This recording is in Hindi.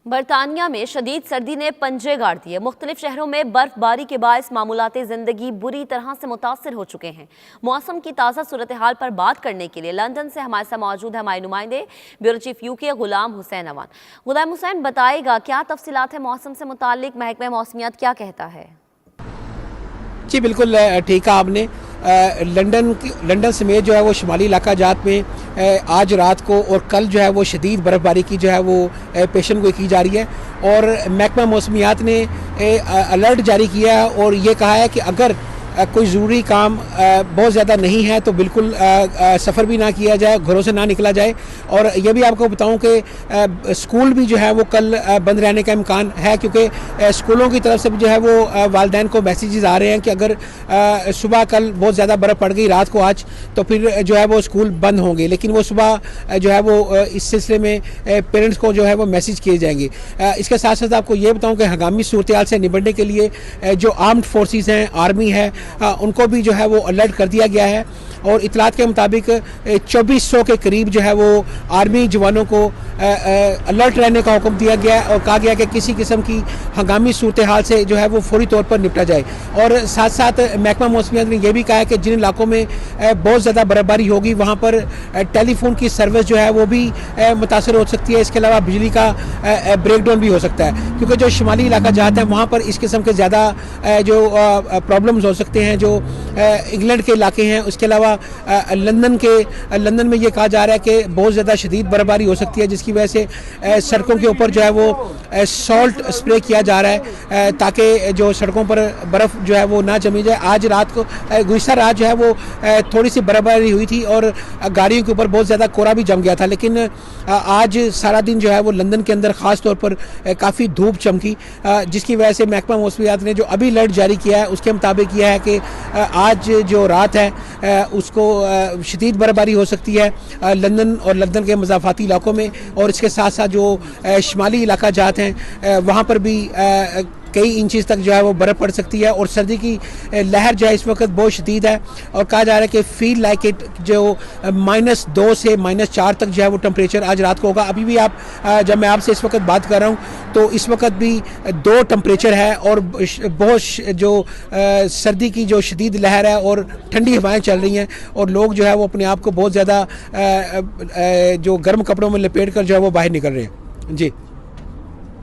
बरतानिया में शदीद सर्दी ने पंजे गाड़ दिए। मुख्तलिफ शहरों में बर्फबारी के बायस मामूलाते ज़िंदगी बुरी तरह से मुतासर हो चुके हैं। मौसम की ताज़ा सूरत हाल पर बात करने के लिए लंदन से हमारे साथ मौजूद है हमारे नुमाइंदे bureau chief UK Ghulam Hussain Awan. Ghulam Hussain, बताएगा क्या तफसीलात है मौसम से मुताल्लिक, महकमा मौसमियात क्या कहता है? जी बिल्कुल ठीक है आपने। लंदन समेत जो है वो शुमाली इलाका जात में आज रात को और कल जो है वो शदीद बर्फ़बारी की जो है वो पेशन गोई की जा रही है और महकमा मौसमियात ने अलर्ट जारी किया है और ये कहा है कि अगर कोई ज़रूरी काम बहुत ज़्यादा नहीं है तो बिल्कुल सफ़र भी ना किया जाए, घरों से ना निकला जाए। और ये भी आपको बताऊं कि स्कूल भी जो है वो कल बंद रहने का इम्कान है, क्योंकि स्कूलों की तरफ से भी जो है वो वालिदैन को मैसेजेस आ रहे हैं कि अगर सुबह कल बहुत ज़्यादा बर्फ़ पड़ गई रात को आज, तो फिर जो है वो स्कूल बंद होंगे। लेकिन वो सुबह जो है वो इस सिलसिले में पेरेंट्स को जो है वो मैसेज किए जाएंगे। इसके साथ साथ आपको ये बताऊँ कि हंगामी सूरत हाल से निपटने के लिए जो आर्म्ड फोर्सेस हैं, आर्मी है, उनको भी जो है वो अलर्ट कर दिया गया है और इतलात के मुताबिक 2400 के करीब जो है वो आर्मी जवानों को अलर्ट रहने का हुक्म दिया गया है और कहा गया कि किसी किस्म की हंगामी सूरत हाल से जो है वो फौरी तौर पर निपटा जाए। और साथ साथ महकमा मौसमियात ने यह भी कहा है कि जिन इलाकों में बहुत ज़्यादा बर्फबारी होगी वहाँ पर टेलीफोन की सर्विस जो है वो भी मुतासर हो सकती है। इसके अलावा बिजली का ब्रेकडाउन भी हो सकता है, क्योंकि जो शुमाली इलाका जाता है वहाँ पर इस किस्म के ज़्यादा जो प्रॉब्लम्स हो सकते हैं। जो इंग्लैंड के इलाके हैं, उसके अलावा लंदन में ये कहा जा रहा है कि बहुत ज़्यादा शदीद बर्फबारी हो सकती है, जिसकी वजह से सड़कों के ऊपर जो है वो सॉल्ट स्प्रे किया जा रहा है ताकि जो सड़कों पर बर्फ़ जो है वो ना जमी जाए। आज रात को गुज़िश्ता रात जो है वो थोड़ी सी बर्फबारी हुई थी और गाड़ियों के ऊपर बहुत ज़्यादा कोहरा भी जम गया था, लेकिन आज सारा दिन जो है वो लंदन के अंदर ख़ास तौर पर काफ़ी धूप चमकी, जिसकी वजह से महकमा मौसमियात ने जो अभी अलर्ट जारी किया है उसके मुताबिक यह है कि आज जो रात है उसको शदीद बर्फबारी हो सकती है लंदन और लंदन के मज़ाफ़ाती इलाकों में। और इसके साथ साथ जो शुमाली इलाका जात हैं वहाँ पर भी कई इंचेस तक जो है वो बर्फ़ पड़ सकती है और सर्दी की लहर जो है इस वक्त बहुत शदीद है और कहा जा रहा है कि फील लाइक इट जो -2 से -4 तक जो है वो टेम्परेचर आज रात को होगा। अभी भी आप जब मैं आपसे इस वक्त बात कर रहा हूँ तो इस वक्त भी 2 टेम्परेचर है और बहुत जो सर्दी की जो शदीद लहर है और ठंडी हवाएं चल रही हैं और लोग जो है वो अपने आप को बहुत ज़्यादा जो गर्म कपड़ों में लपेट कर जो है वो बाहर निकल रहे हैं। जी।